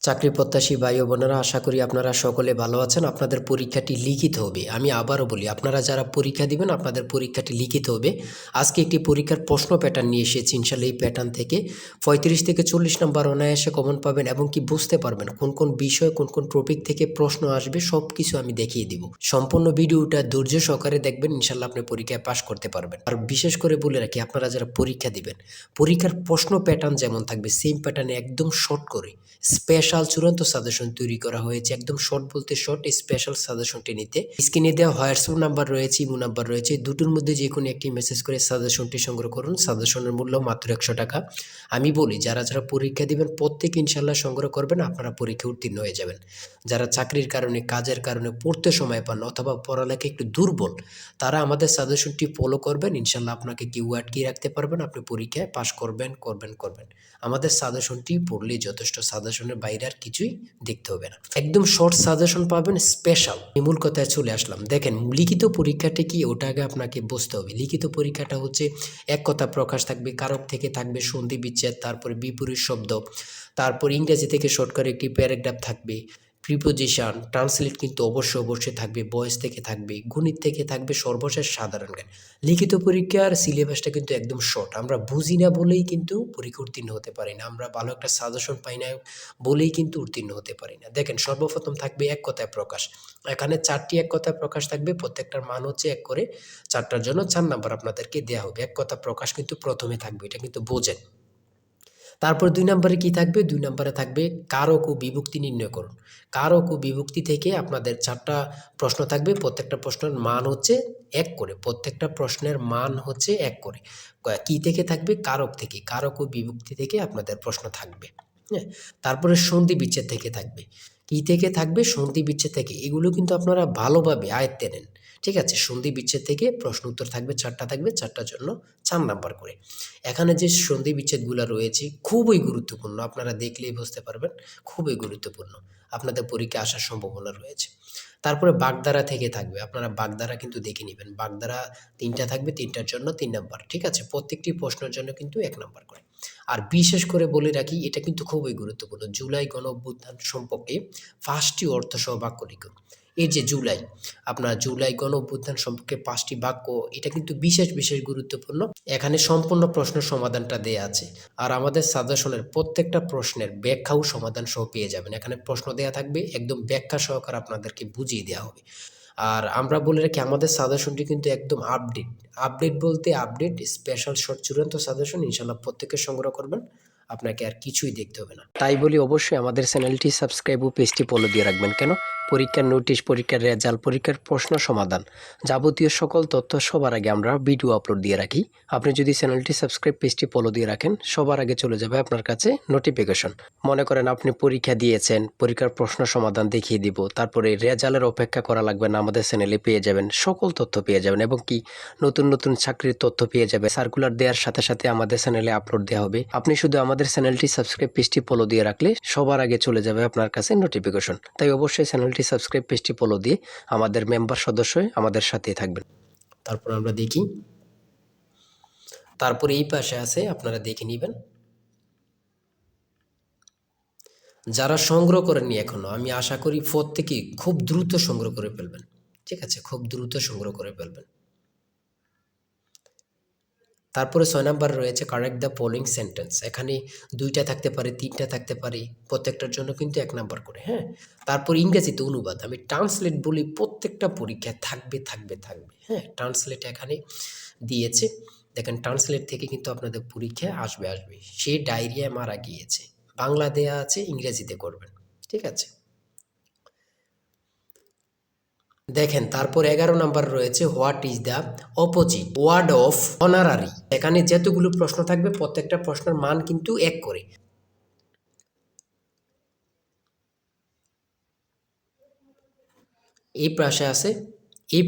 চাকরি প্রত্যাশী ভাই ও বোনেরা, আশা করি আপনারা সকলে ভালো আছেন। আপনাদের পরীক্ষাটি লিখিত হবে। আমি আবারও বলি, আপনারা যারা পরীক্ষা দিবেন আপনাদের পরীক্ষাটি লিখিত হবে। আজকে একটি পরীক্ষার প্রশ্ন প্যাটার্ন নিয়ে এসেছি। ইনশাল্লাহ এই প্যাটার্ন থেকে 35 থেকে 40 নম্বর অনায়াসে কমন পাবেন এবং কি বুঝতে পারবেন কোন কোন বিষয় কোন কোন টপিক থেকে প্রশ্ন আসবে সব কিছু আমি দেখিয়ে দিব। সম্পূর্ণ ভিডিওটা ধৈর্য সহকারে দেখবেন, ইনশাল্লাহ আপনি পরীক্ষায় পাশ করতে পারবেন। আর বিশেষ করে বলে রাখি, আপনারা যারা পরীক্ষা দিবেন পরীক্ষার প্রশ্ন প্যাটার্ন যেমন থাকবে সেম প্যাটার্নে একদম শর্ট করে স্পেশাল চূড়ান্ত সাজেশন তৈরি করা হয়েছে। একদম শর্ট বলতে শর্ট, স্পেশাল সাজেশনটি নিতে স্ক্রিনে দেওয়া হোয়াটসঅ্যাপ নাম্বার রয়েছে, ইমো নাম্বার রয়েছে, দুটোর মধ্যে যে কোনো একটি মেসেজ করে সাজেশনটি সংগ্রহ করুন। সাজেশনের মূল্য মাত্র 100 টাকা। আমি বলি, যারা যারা পরীক্ষা দিবেন প্রত্যেকে ইনশাল্লাহ সংগ্রহ করবেন, আপনারা পরীক্ষা উত্তীর্ণ হয়ে যাবেন। যারা চাকরির কারণে কাজের কারণে পড়তে সময় পান অথবা পড়ালেখা একটু দুর্বল, তারা আমাদের সাজেশনটি ফলো করবেন। ইনশাল্লাহ আপনাকে কেউ আটকিয়ে রাখতে পারবেন, আপনি পরীক্ষায় পাশ করবেন করবেন করবেন। আমাদের সাজেশনটি পড়লেই যথেষ্ট, সাজেশনের বাইরে আর কিছুই দেখতে হবে না। একদম শর্ট সাজেশন পাবেন, স্পেশাল। মূল কথায় চলে আসলাম। দেখেন, লিখিত পরীক্ষাটা কি ওটা আগে আপনাকে বুঝতে হবে। লিখিত পরীক্ষাটা হচ্ছে এক কথা প্রকাশ থাকবে, কারক থেকে থাকবে সন্ধি বিচ্ছেদ, তারপরে বিপরীত শব্দ, তারপর ইংরেজি থেকে শর্ট করে একটি প্যারাগ্রাফ থাকবে, প্রিপোজিশন, ট্রান্সলেট কিন্তু অবশ্যই থাকবে, ভয়েস থেকে থাকবে, গণিত থেকে থাকবে, সর্বশেষ সাধারণ জ্ঞান। লিখিত পরীক্ষার সিলেবাসটা কিন্তু একদম শর্ট। আমরা বুঝি না বলেই কিন্তু পরীক্ষা উত্তীর্ণ হতে পারি না, আমরা ভালো একটা সাজেশন পাই না বলেই কিন্তু উত্তীর্ণ হতে পারি না। দেখেন, সর্বপ্রথম থাকবে এক কথায় প্রকাশ। এখানে 4টি এক কথায় প্রকাশ থাকবে, প্রত্যেকটার মান হচ্ছে 1 করে। 4টার জন্য 4 নাম্বার আপনাদেরকে দেওয়া হবে। এক কথা প্রকাশ কিন্তু প্রথমে থাকবে, এটা কিন্তু বোঝেন। তারপর 2 নম্বরে কি থাকবে? 2 নম্বরে থাকবে কারক ও বিভক্তি নির্ণয় করুন। কারক ও বিভক্তি থেকে আপনাদের 4টা প্রশ্ন থাকবে। প্রত্যেকটা প্রশ্নের মান হচ্ছে 1 করে। প্রত্যেকটা প্রশ্নের মান হচ্ছে 1 করে। কি থেকে থাকবে? কারক থেকে। কারক ও বিভক্তি থেকে আপনাদের প্রশ্ন থাকবে। হ্যাঁ? তারপরে সন্ধি বিচ্ছেদ থেকে থাকবে। কি থেকে থাকবে? সন্ধি বিচ্ছেদ থেকে। এগুলো কিন্তু আপনারা ভালোভাবে আয়ত্তে নেন। ঠিক আছে? সন্ধি বিচ্ছেদ থেকে প্রশ্ন উত্তর থাকবে 4টা থাকবে, 4টার জন্য 4 নাম্বার করে। এখানে যে সন্ধি বিচ্ছেদগুলো রয়েছে খুবই গুরুত্বপূর্ণ, আপনারা দেখলেই বুঝতে পারবেন, খুবই গুরুত্বপূর্ণ। আপনাদের পরীক্ষায় আসার সম্ভাবনা রয়েছে। তারপরে বাগধারা থেকে থাকবে, আপনারা বাগধারা কিন্তু দেখে নেবেন। বাগধারা 3টা থাকবে, 3টার জন্য 3 নাম্বার। ঠিক আছে? প্রত্যেকটি প্রশ্নের জন্য কিন্তু 1 নাম্বার করে। আর বিশেষ করে বলে রাখি, এটা কিন্তু খুবই গুরুত্বপূর্ণ। জুলাই গণঅভ্যুত্থান সম্পর্কে 5টি অর্থসহ বাক্য লিখুন। এই যে জুলাই, আপনার জুলাই গণঅভ্যুত্থান সম্পর্কে 5টি বাক্য, এটা কিন্তু বিশেষ গুরুত্বপূর্ণ। এখানে সম্পূর্ণ প্রশ্নের সমাধানটা দেয়া আছে। আর আমাদের সাজেশনের প্রত্যেকটা প্রশ্নের ব্যাখ্যা ও সমাধান সহ পেয়ে যাবেন। এখানে প্রশ্ন দেয়া থাকবে, একদম ব্যাখ্যা সহকারে আপনাদেরকে বুঝিয়ে দেওয়া হবে। আর আমরা বলে রাখি, আমাদের সাজেশনটি কিন্তু একদম আপডেট। আপডেট বলতে আপডেট, স্পেশাল শর্ট চূড়ান্ত সাজেশন। ইনশাআল্লাহ প্রত্যেকে সংগ্রহ করবেন, আপনাকে আর কিছুই দেখতে হবে না। তাই বলি, অবশ্যই আমাদের চ্যানেলটি সাবস্ক্রাইব ও পেজটি ফলো দিয়ে রাখবেন। কেন? পরীক্ষার নোটিশ, পরীক্ষার রেজাল্ট, পরীক্ষার প্রশ্ন সমাধান, যাবতীয় সকল তথ্য সবার আগে আমরা ভিডিও আপলোড দিয়ে রাখি। আপনি যদি চ্যানেলটি সাবস্ক্রাইব, পেজটি ফলো দিয়ে রাখেন, সবার আগে চলে যাবে আপনার কাছে নোটিফিকেশন। মনে করেন আপনি পরীক্ষা দিয়েছেন, পরীক্ষার প্রশ্ন সমাধান দেখিয়ে দিব, তারপরে রেজাল্টের অপেক্ষা করা লাগবে না, আমাদের চ্যানেলে পেয়ে যাবেন, সকল তথ্য পেয়ে যাবেন এবং কি নতুন চাকরির তথ্য পেয়ে যাবে। সার্কুলার দেওয়ার সাথে আমাদের চ্যানেলে আপলোড দেওয়া হবে। আপনি শুধু আমাদের চ্যানেলটি সাবস্ক্রাইব, পেজটি ফলো দিয়ে রাখলে সবার আগে চলে যাবে আপনার কাছে নোটিফিকেশন। তাই অবশ্যই চ্যানেলটি সাবস্ক্রাইব, পেজটি ফলো দিয়ে আমাদের মেম্বার সদস্য হয়ে আমাদের সাথেই থাকবেন। তারপর আমরা দেখি, তারপরে এই পাশে আছে, আপনারা দেখে নেবেন। যারা সংগ্রহ করেননি এখনো, আমি আশা করি প্রত্যেকেই খুব দ্রুত সংগ্রহ করে ফেলবেন। ঠিক আছে? খুব দ্রুত সংগ্রহ করে ফেলবেন। তারপরে 6 নাম্বার রয়েছে কারেক্ট দ্য ফলোইং সেন্টেন্স। এখানে 2টা থাকতে পারে, 3টা থাকতে পারে, প্রত্যেকটার জন্য কিন্তু 1 নাম্বার করে। হ্যাঁ? তারপর ইংরেজিতে অনুবাদ। আমি ট্রান্সলেট বলি, প্রত্যেকটা পরীক্ষায় থাকবে। হ্যাঁ? ট্রান্সলেট এখানে দিয়েছে। দেখেন, ট্রান্সলেট থেকে কিন্তু আপনাদের পরীক্ষায় আসবে। সে ডায়রিয়ায় মারা গিয়েছে। বাংলা দেয়া আছে, ইংরেজিতে করবেন। ঠিক আছে? দেখেন, তারপর 11 নাম্বার রয়েছে what is the opposite word of honorary. এখানে যতগুলো প্রশ্ন থাকবে প্রত্যেকটা প্রশ্নের মান কিন্তু 1 করে। এই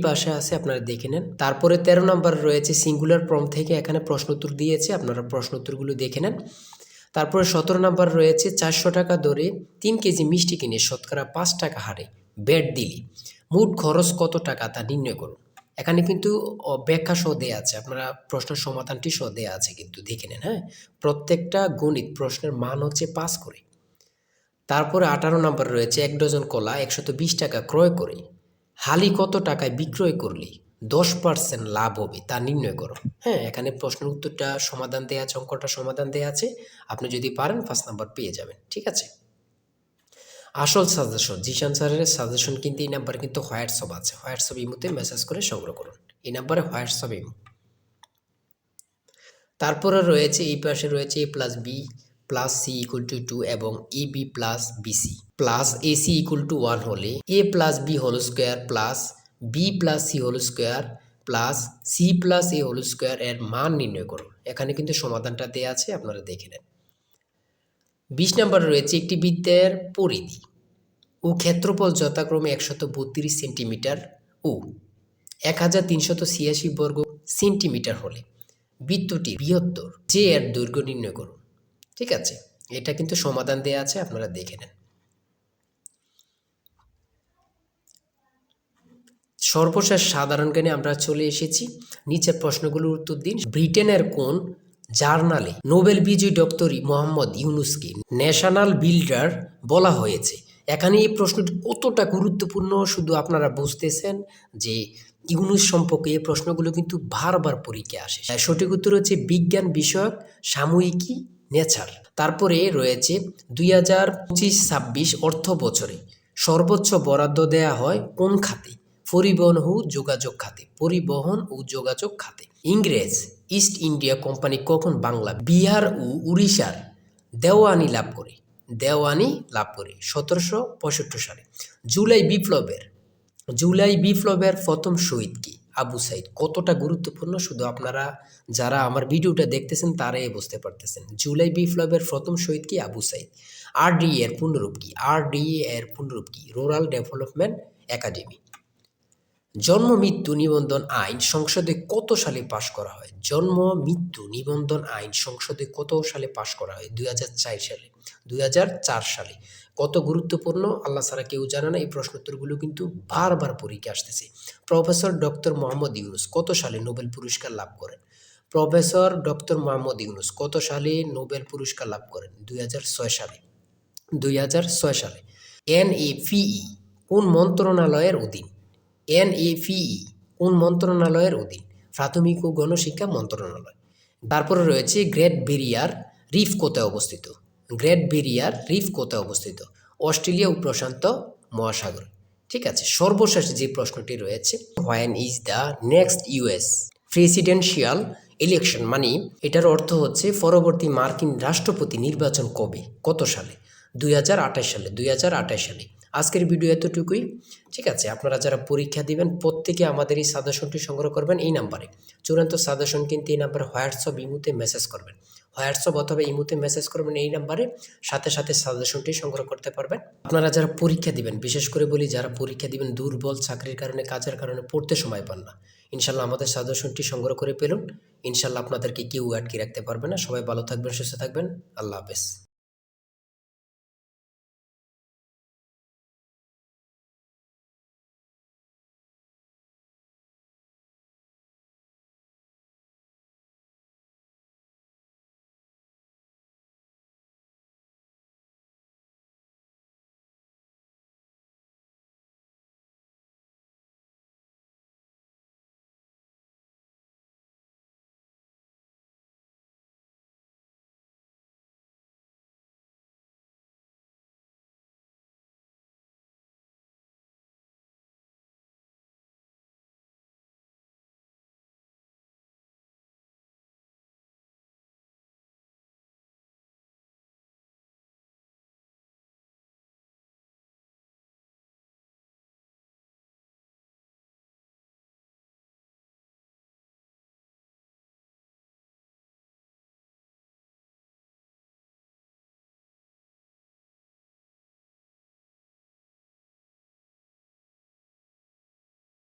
পাশে আছে আপনারা দেখে নেন। তারপরে 13 নাম্বার রয়েছে সিঙ্গুলার ফর্ম থেকে এখানে প্রশ্ন উত্তর দিয়েছে, আপনারা প্রশ্ন উত্তরগুলো দেখে নেন। তারপরে 17 নাম্বার রয়েছে 400 টাকা দরে 3 কেজি মিষ্টি কিনে শতকরা 5 টাকা হারে ব্যাট দিলে মোট খরচ কত টাকা তা নির্ণয় করুন। এখানে কিন্তু ব্যাখ্যা সহ দেয়া আছে, আপনারা প্রশ্নের সমাধানটি সহ দেয়া আছে, কিন্তু দেখে নেন। হ্যাঁ? প্রত্যেকটা গণিত প্রশ্নের মান হচ্ছে 5 করে। তারপরে 18 নাম্বার রয়েছে 1 ডজন কলা 120 টাকা ক্রয় করে হালি কত টাকায় বিক্রয় করলে 10% লাভ হবে তা নির্ণয় করো। হ্যাঁ, এখানে প্রশ্নের উত্তরটা সমাধান দেয়া আছে, অঙ্কটা সমাধান দেয়া আছে। আপনি যদি পারেন 5 নাম্বার পেয়ে যাবেন। ঠিক আছে? আসল সাজেশন জিশান স্যারের সাজেশন কিন্তু এই নাম্বারে কিন্তু হোয়াটসঅ্যাপ আছে। হোয়াটসঅ্যাপ ইমোতে মেসেজ করে সংগ্রহ করুন। এই নাম্বারে হোয়াটসঅ্যাপ ইমো। তারপরে রয়েছে এই পাশে রয়েছে a plus b plus c equal to 2 এবং a b plus bc plus ac equal to 1 হলে a plus b whole square plus b plus c whole square plus c plus a whole square এর মান নির্ণয় করুন। এখানে কিন্তু সমাধানটা দেওয়া আছে, আপনারা দেখে নেন। 20 নম্বরে রয়েছে একটি বৃত্তের পরিধি ও ক্ষেত্রফল যথাক্রমে 132 সেন্টিমিটার ও 1386 বর্গ সেন্টিমিটার হলে বৃত্তটি বৃহত্তর যে এর দৈর্ঘ্য নির্ণয় করুন। ঠিক আছে, এটা কিন্তু সমাধান দেয়া আছে, আপনারা দেখে নেন। সর্বশেষ সাধারণ জ্ঞানে আমরা চলে এসেছি। নিচের প্রশ্নগুলোর উত্তর দিন। ব্রিটেনের কোন জার্নালে নোবেল বিজয়ী ডক্টর মোহাম্মদ ইউনুসকে ন্যাশনাল বিল্ডার বলা হয়েছে? এখানে এই প্রশ্নটি কতটা গুরুত্বপূর্ণ শুধু আপনারা বুঝতেছেন যে ইউনুস সম্পর্কে এই প্রশ্নগুলো কিন্তু বারবার পরীক্ষায় আসে। সঠিক উত্তর হচ্ছে বিজ্ঞান বিষয়ক সাময়িকী নেচার। তারপরে রয়েছে 2025-26 অর্থ বছরে সর্বোচ্চ বরাদ্দ দেয়া হয় কোন খাতে? পরিবহন ও যোগাযোগ খাতে। পরিবহন ও যোগাযোগ খাতে। ইংরেজ ইস্ট ইন্ডিয়া কোম্পানি কখন বাংলা, বিহার ও উড়িষ্যার দেওয়ানি লাভ করে? 1765 সালে। জুলাই বিপ্লবের প্রথম শহীদ কি? আবু সাইদ। কতটা গুরুত্বপূর্ণ শুধু আপনারা যারা আমার ভিডিওটা দেখতেছেন তারাই বুঝতে পারতেছেন। জুলাই বিপ্লবের প্রথম শহীদ কি? আবু সাইদ। আরডিএ এর পূর্ণরূপ কি? Rural development academy. জন্ম মৃত্যু নিবন্ধন আইন সংসদে কত সালে পাশ করা হয়? জন্ম মৃত্যু নিবন্ধন আইন সংসদে কত সালে পাশ করা হয়? 2004 সালে। 2004 সালে। কত গুরুত্বপূর্ণ আল্লাহ ছাড়া কেউ জানে না। এই প্রশ্নোত্তরগুলো কিন্তু বারবার পরীক্ষা আসতেছে। প্রফেসর ডক্টর মোহাম্মদ ইউনুস কত সালে নোবেল পুরস্কার লাভ করেন? প্রফেসর ডক্টর মোহাম্মদ ইউনুস কত সালে নোবেল পুরস্কার লাভ করেন? 2006 সালে। 2006 সালে। এনএপিই কোন মন্ত্রণালয়ের অধীন? এনএপিই কোন মন্ত্রণালয়ের অধীন? প্রাথমিক ও গণশিক্ষা মন্ত্রণালয়। তারপরে রয়েছে গ্রেট ব্যারিয়ার রিফ কোথায় অবস্থিত? অস্ট্রেলিয়া ও প্রশান্ত মহাসাগর। ঠিক আছে, সর্বশেষ যে প্রশ্নটি রয়েছে, when is the next US presidential election? মানে এটার অর্থ হচ্ছে পরবর্তী মার্কিন রাষ্ট্রপতি নির্বাচন কবে, কত সালে? 2028 সালে। 2028 সালে। আজকের ভিডিও এতটুকুই। ঠিক আছে, আপনারা যারা পরীক্ষা দিবেন প্রত্যেকে আমাদের এই সাজেশনটি সংগ্রহ করবেন এই নাম্বারে। চূড়ান্ত সাজেশন কিন্তু এই নাম্বারে হোয়াটসঅ্যাপ ইমোতে মেসেজ করবেন। হোয়াটসঅ্যাপ অথবা ইমোতে মেসেজ করবেন এই নাম্বারে, সাথে সাথে সাজেশনটি সংগ্রহ করতে পারবেন। আপনারা যারা পরীক্ষা দিবেন, বিশেষ করে বলি যারা পরীক্ষা দিবেন দুর্বল, চাকরির কারণে কাজের কারণে পড়তে সময় পান না, ইনশাল্লাহ আমাদের সাজেশনটি সংগ্রহ করে পেলুন। ইনশাল্লাহ আপনাদেরকে কেউ আটকে রাখতে পারবে না। সবাই ভালো থাকবেন, সুস্থ থাকবেন। আল্লাহ হাফেজ।